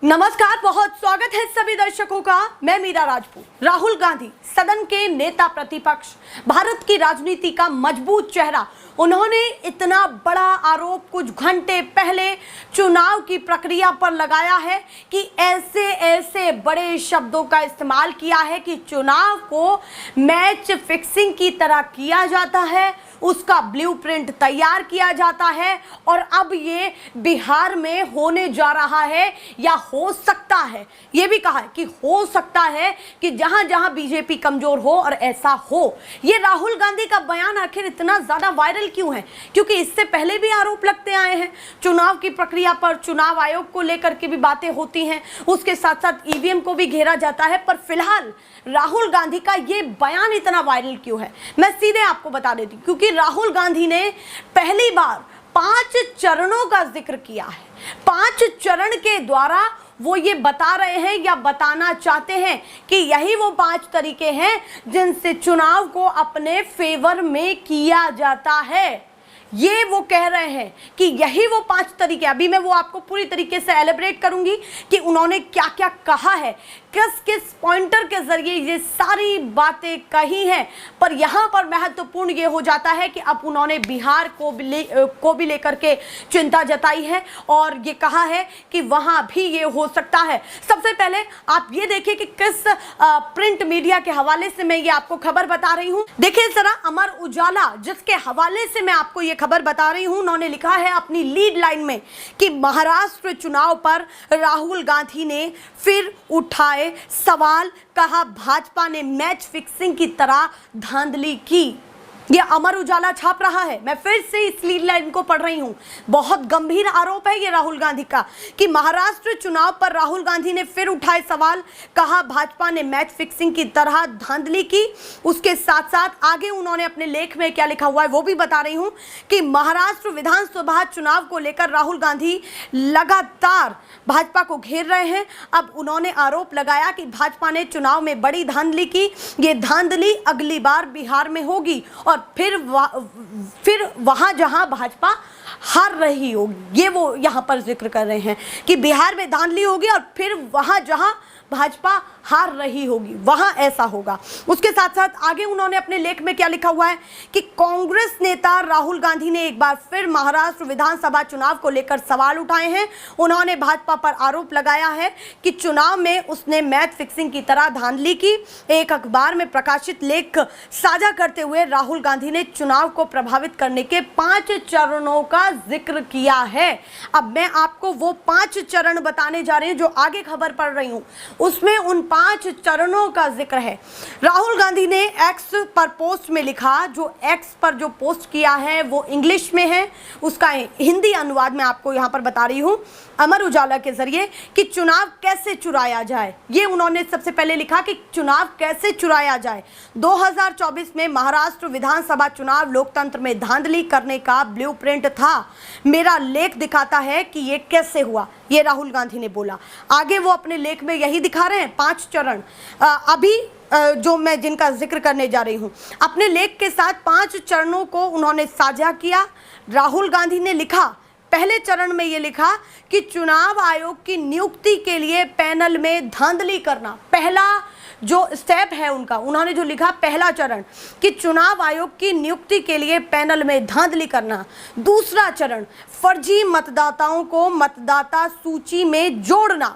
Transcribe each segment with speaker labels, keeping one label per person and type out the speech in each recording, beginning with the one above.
Speaker 1: नमस्कार, बहुत स्वागत है सभी दर्शकों का। मैं मीरा राजपूत। राहुल गांधी सदन के नेता प्रतिपक्ष, भारत की राजनीति का मजबूत चेहरा, उन्होंने इतना बड़ा आरोप कुछ घंटे पहले चुनाव की प्रक्रिया पर लगाया है कि ऐसे ऐसे बड़े शब्दों का इस्तेमाल किया है कि चुनाव को मैच फिक्सिंग की तरह किया जाता है, उसका ब्लूप्रिंट तैयार किया जाता है और अब ये बिहार में होने जा रहा है या हो सकता है, ये भी कहा है कि हो सकता है कि जहां जहां बीजेपी कमजोर हो और ऐसा हो। ये राहुल गांधी का बयान आखिर इतना ज्यादा वायरल क्यों है? क्योंकि इससे पहले भी आरोप लगते आए हैं चुनाव की प्रक्रिया पर, चुनाव आयोग को लेकर के भी बातें होती हैं, उसके साथ साथ ईवीएम को भी घेरा जाता है। पर फिलहाल राहुल गांधी का ये बयान इतना वायरल क्यों है, मैं सीधे आपको बता देती हूं। क्योंकि राहुल गांधी ने पहली बार 5 चरणों का जिक्र किया है। 5 चरण के द्वारा वो ये बता रहे हैं या बताना चाहते हैं कि यही वो 5 तरीके हैं जिनसे चुनाव को अपने फेवर में किया जाता है। ये वो कह रहे हैं कि यही वो 5 तरीके। अभी मैं वो आपको पूरी तरीके से एलिब्रेट करूंगी कि उन्होंने क्या क्या कहा है, किस किस पॉइंटर के जरिए ये सारी बातें कही हैं। पर यहाँ पर महत्वपूर्ण ये हो जाता है कि अब उन्होंने बिहार को भी लेकर के चिंता जताई है और ये कहा है कि वहाँ भी ये हो सकता है। सबसे पहले आप ये देखिए कि किस प्रिंट मीडिया के हवाले से मैं ये आपको खबर बता रही हूँ। देखिए जरा, अमर उजाला जिसके हवाले से मैं आपको ये खबर बता रही हूँ, उन्होंने लिखा है अपनी लीड लाइन में कि महाराष्ट्र चुनाव पर राहुल गांधी ने फिर उठाए सवाल, कहा भाजपा ने मैच फिक्सिंग की तरह धांधली की। ये अमर उजाला छाप रहा है। मैं फिर से इस लीड लाइन को पढ़ रही हूं। बहुत गंभीर आरोप है ये राहुल गांधी का कि महाराष्ट्र चुनाव पर राहुल गांधी ने फिर उठाए सवाल, कहा भाजपा ने मैच फिक्सिंग की तरह धांधली की। उसके साथ साथ आगे उन्होंने अपने लेख में क्या लिखा हुआ है वो भी बता रही हूं कि महाराष्ट्र विधानसभा चुनाव को लेकर राहुल गांधी लगातार भाजपा को घेर रहे हैं। अब उन्होंने आरोप लगाया कि भाजपा ने चुनाव में बड़ी धांधली की। ये धांधली अगली बार बिहार में होगी और फिर वहां जहां भाजपा हार रही होगी। ये वो यहां पर जिक्र कर रहे हैं कि बिहार में धांधली होगी और फिर वहां जहां भाजपा हार रही होगी वहां ऐसा होगा। उसके साथ साथ आगे उन्होंने अपने लेख में क्या लिखा हुआ है कि कांग्रेस नेता राहुल गांधी ने एक बार फिर महाराष्ट्र विधानसभा चुनाव को लेकर सवाल उठाए हैं। उन्होंने भाजपा पर आरोप लगाया है कि चुनाव में उसने मैच फिक्सिंग की तरह धांधली की। एक अखबार में प्रकाशित लेख साझा करते हुए राहुल गांधी ने चुनाव को प्रभावित करने के 5 चरणों का जिक्र किया है। अब मैं आपको वो 5 चरण बताने जा रही हूं जो आगे खबर पढ़ रही हूं, उसमें उन 5 चरणों का जिक्र है। राहुल गांधी ने एक्स पर पोस्ट में लिखा, जो एक्स पर जो पोस्ट किया है वो इंग्लिश में है, उसका हिंदी अनुवाद मैं आपको यहां पर बता रही हूं अमर उजाला के जरिए कि चुनाव कैसे चुराया जाए। ये उन्होंने सबसे पहले लिखा कि चुनाव कैसे चुराया जाए। 2024 में महाराष्ट्र विधानसभा चुनाव लोकतंत्र में धांधली करने का ब्लूप्रिंट था। मेरा लेख दिखाता है कि ये कैसे हुआ, ये राहुल गांधी ने बोला। आगे वो अपने लेख में यही दिखा रहे हैं 5 चरण। अभी जो मैं जिनका जिक्र करने जा रही हूं, अपने लेख के साथ 5 चरणों को उन्होंने साझा किया। राहुल गांधी ने लिखा, पहले चरण में ये लिखा कि चुनाव आयोग की नियुक्ति के लिए पैनल में धांधली करना। पहला जो स्टेप है उनका, उन्होंने जो लिखा पहला चरण कि चुनाव आयोग की नियुक्ति के लिए पैनल में धांधली करना। दूसरा चरण, फर्जी मतदाताओं को मतदाता सूची में जोड़ना।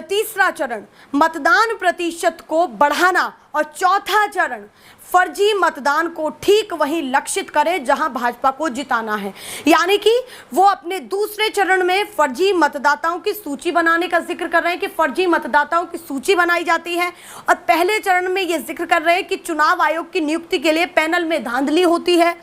Speaker 1: तीसरा चरण, मतदान प्रतिशत को बढ़ाना। और चौथा चरण, फर्जी मतदान को ठीक वहीं लक्षित करें जहां भाजपा को जिताना है। यानी कि वो अपने दूसरे चरण में फर्जी मतदाताओं की सूची बनाने का जिक्र कर रहे हैं कि फर्जी मतदाताओं की सूची बनाई जाती है, और पहले चरण में ये जिक्र कर रहे हैं कि चुनाव आयोग की नियुक्ति के लिए पैनल में धांधली होती है।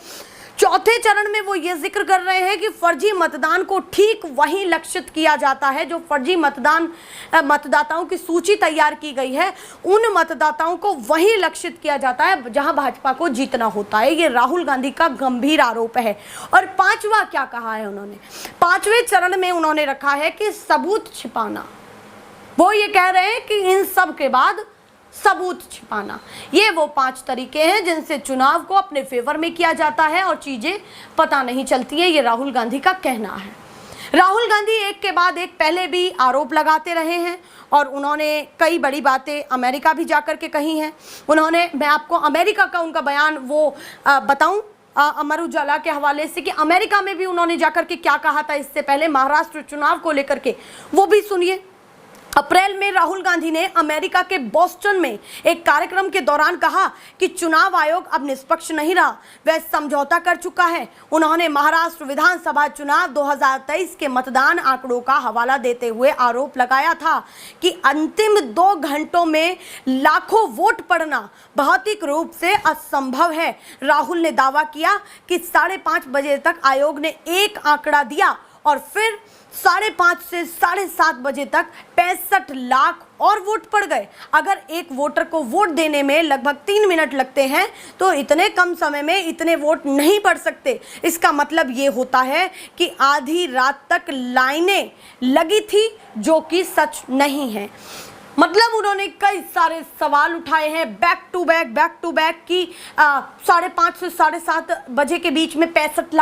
Speaker 1: चौथे चरण में वो ये जिक्र कर रहे हैं कि फर्जी मतदान को ठीक वहीं लक्षित किया जाता है, जो फर्जी मतदाताओं की सूची तैयार की गई है उन मतदाताओं को वहीं लक्षित किया जाता है जहां भाजपा को जीतना होता है। ये राहुल गांधी का गंभीर आरोप है। और 5वां क्या कहा है उन्होंने, 5वें चरण में उन्होंने रखा है कि सबूत छिपाना। वो ये कह रहे हैं कि इन सब के बाद सबूत छिपाना। ये वो 5 तरीके हैं जिनसे चुनाव को अपने फेवर में किया जाता है और चीजें पता नहीं चलती है, ये राहुल गांधी का कहना है। राहुल गांधी एक के बाद एक पहले भी आरोप लगाते रहे हैं और उन्होंने कई बड़ी बातें अमेरिका भी जाकर के कही हैं। मैं आपको अमेरिका का उनका बयान वो बताऊं अमर उजाला के हवाले से कि अमेरिका में भी उन्होंने जाकर के क्या कहा था इससे पहले महाराष्ट्र चुनाव को लेकर के, वो भी सुनिए। अप्रैल में राहुल गांधी ने अमेरिका के बोस्टन में एक कार्यक्रम के दौरान कहा कि चुनाव आयोग अब निष्पक्ष नहीं रहा, वह समझौता कर चुका है। उन्होंने महाराष्ट्र विधानसभा चुनाव 2023 के मतदान आंकड़ों का हवाला देते हुए आरोप लगाया था कि अंतिम 2 घंटों में लाखों वोट पड़ना भौतिक रूप से असंभव है। राहुल ने दावा किया कि 5:30 बजे तक आयोग ने एक आंकड़ा दिया और फिर 5:30 से 7:30 बजे तक 65 लाख और वोट पड़ गए। अगर एक वोटर को वोट देने में लगभग 3 मिनट लगते हैं तो इतने कम समय में इतने वोट नहीं पड़ सकते। इसका मतलब ये होता है कि आधी रात तक लाइनें लगी थी, जो कि सच नहीं है। मतलब उन्होंने कई सारे सवाल उठाए हैं बैक टू बैक कि 5:30 से 7:30 बजे के बीच में 65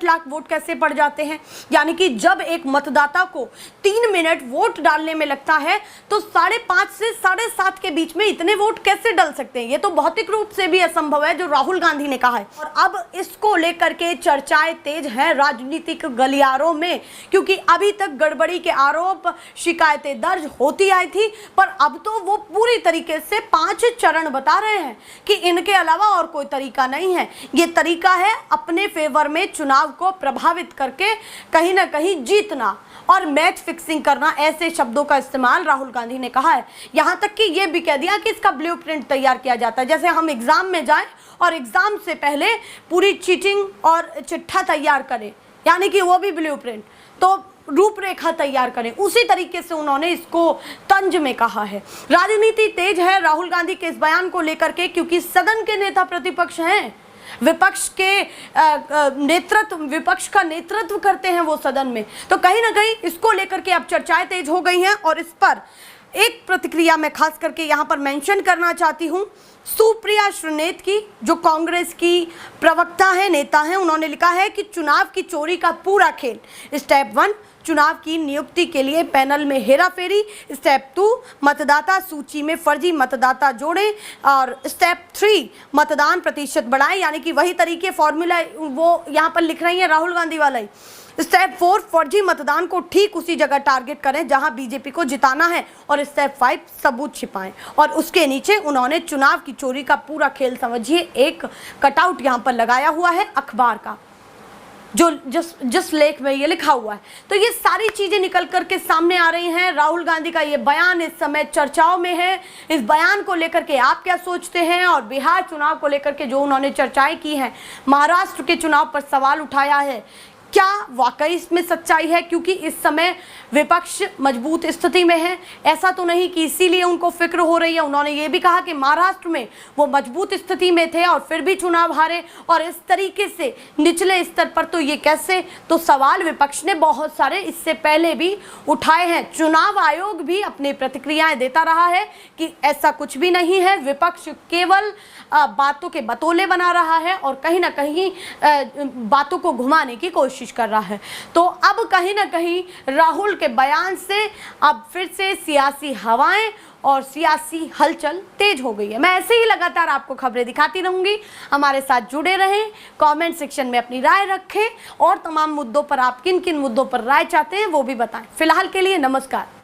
Speaker 1: लाख वोट कैसे पड़ जाते हैं। यानी कि जब एक मतदाता को 3 मिनट वोट डालने में लगता है तो 5:30 से 7:30 के बीच में इतने वोट कैसे डल सकते हैं। ये तो भौतिक रूप से भी असंभव है, जो राहुल गांधी ने कहा है। और अब इसको लेकर के चर्चाएं तेज हैं राजनीतिक गलियारों में, क्योंकि अभी तक गड़बड़ी के आरोप शिकायतें दर्ज होती आई थी, पर अब तो वो पूरी तरीके से 5 चरण बता रहे हैं कि इनके अलावा और कोई तरीका नहीं है। ये तरीका है अपने फेवर में चुनाव को प्रभावित करके कहीं ना कहीं जीतना और मैच फिक्सिंग करना। ऐसे शब्दों का इस्तेमाल राहुल गांधी ने कहा है। यहां तक कि ये भी कह दिया कि इसका ब्लूप्रिंट तैयार किया जाता है। जैसे हम एग्जाम में जाएं और एग्जाम से पहले पूरी चीटिंग और चिट्ठा तैयार करें, यानी कि वो भी ब्लूप्रिंट, तो रूपरेखा तैयार करें, उसी तरीके से उन्होंने इसको तंज में कहा है। राजनीति तेज है राहुल गांधी के इस बयान को लेकर के, क्योंकि सदन के नेता प्रतिपक्ष हैं, विपक्ष का नेतृत्व करते हैं वो सदन में, तो कहीं ना कहीं इसको लेकर के अब चर्चाएं तेज हो गई हैं। और इस पर एक प्रतिक्रिया मैं खास करके यहाँ पर मेंशन करना चाहती हूँ सुप्रिया श्रीनेत की, जो कांग्रेस की प्रवक्ता है, नेता हैं। उन्होंने लिखा है कि चुनाव की चोरी का पूरा खेल, स्टेप 1 चुनाव की नियुक्ति के लिए पैनल में हेराफेरी, स्टेप 2 मतदाता सूची में फर्जी मतदाता जोड़ें, और स्टेप 3 मतदान प्रतिशत बढ़ाएं। यानी कि वही तरीके फॉर्मूला वो यहाँ पर लिख रही है राहुल गांधी वाला ही। स्टेप 4 फर्जी मतदान को ठीक उसी जगह टारगेट करें जहां बीजेपी को जिताना है, और स्टेप 5 सबूत छिपाएं। और उसके नीचे उन्होंने चुनाव की चोरी का पूरा खेल, समझिए एक कटआउट यहां पर लगाया हुआ है अखबार का, जो जिस लेख में ये लिखा हुआ है। तो ये सारी चीजें निकल करके सामने आ रही हैं। राहुल गांधी का ये बयान इस समय चर्चाओं में है। इस बयान को लेकर के आप क्या सोचते हैं? और बिहार चुनाव को लेकर के जो उन्होंने चर्चाएं की हैं, महाराष्ट्र के चुनाव पर सवाल उठाया है, क्या वाकई इसमें सच्चाई है? क्योंकि इस समय विपक्ष मजबूत स्थिति में है, ऐसा तो नहीं कि इसीलिए उनको फिक्र हो रही है। उन्होंने ये भी कहा कि महाराष्ट्र में वो मजबूत स्थिति में थे और फिर भी चुनाव हारे, और इस तरीके से निचले स्तर पर तो ये कैसे? तो सवाल विपक्ष ने बहुत सारे इससे पहले भी उठाए हैं। चुनाव आयोग भी अपनी प्रतिक्रियाएं देता रहा है कि ऐसा कुछ भी नहीं है, विपक्ष केवल बातों के बतौले बना रहा है और कहीं ना कहीं बातों को घुमाने की कोशिश कर रहा है। तो अब कहीं ना कहीं राहुल के बयान से अब फिर से सियासी हवाएं और सियासी हलचल तेज हो गई है। मैं ऐसे ही लगातार आपको खबरें दिखाती रहूंगी। हमारे साथ जुड़े रहें, कमेंट सेक्शन में अपनी राय रखें और तमाम मुद्दों पर आप किन किन मुद्दों पर राय चाहते हैं वो भी बताएं। फिलहाल के लिए नमस्कार।